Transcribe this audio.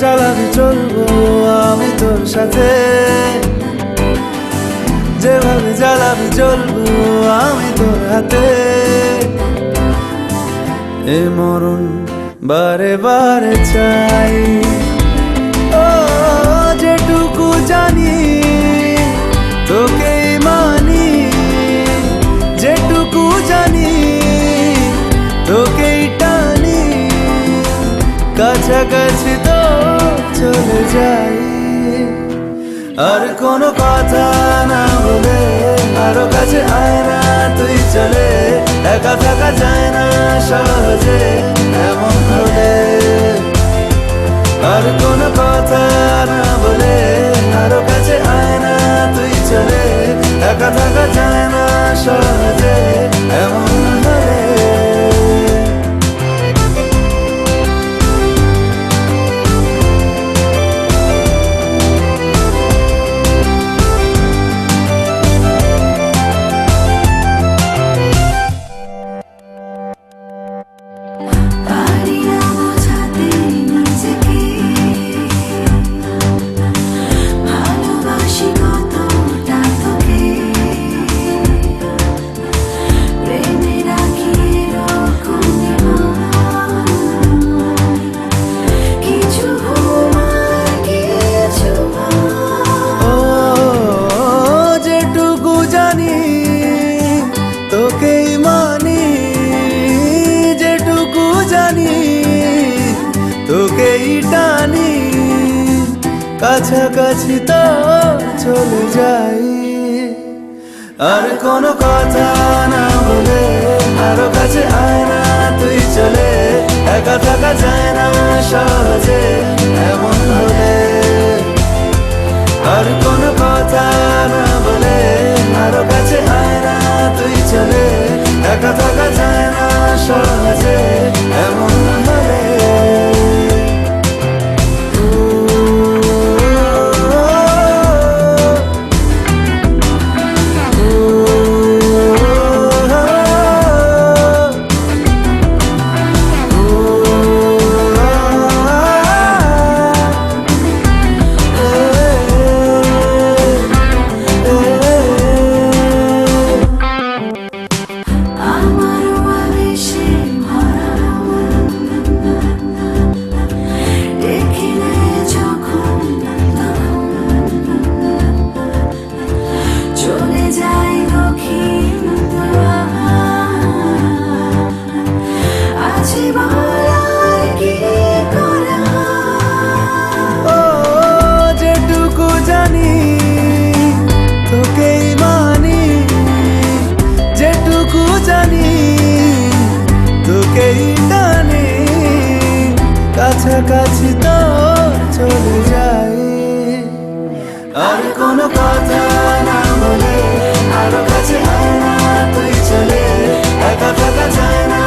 চালাবি চলবো আমি তোর সাথে, যেভাবে জ্বালাবি জ্বলবো আমি তোর হাতে। এ মরণ বারে বারে চাই, ও যেটুকু জানি তোকেই মানি, যেটুকু জানি তোকেই টানি, কাছাকাছি তো চলে যাই। আর কোনো কথা না বলে আরো কাছে আয় না তুই চলে, একা থাকা যায় না সহজে এমন হলে। আর কোনো কথা না বলে আরো কাছে আয় না তুই চলে, একা থাকা যায় না সহজে এমন হলে। তোকেই মানি, যেটুকু জানি তোকেই টানি, কাছাকাছি তো চলে যাই। আর কোনো কথা না বলে আরো কাছে আয় না তুই চলে, একা থাকা যায় না সহজে এমন হলে। আর কোনো কথা না বলে আরো কাছে আয় না তুই চলে, একা থাকা যায় না সহজে এমন হলে। যেটুকু জানি তোকেই মানি, যেটুকু জানি তোকেই টানি, কাছাকাছি তো চলে যাই। আর কোনো কথা না বলে আরো কাছে আয় না তুই চলে, একা থাকা যায় না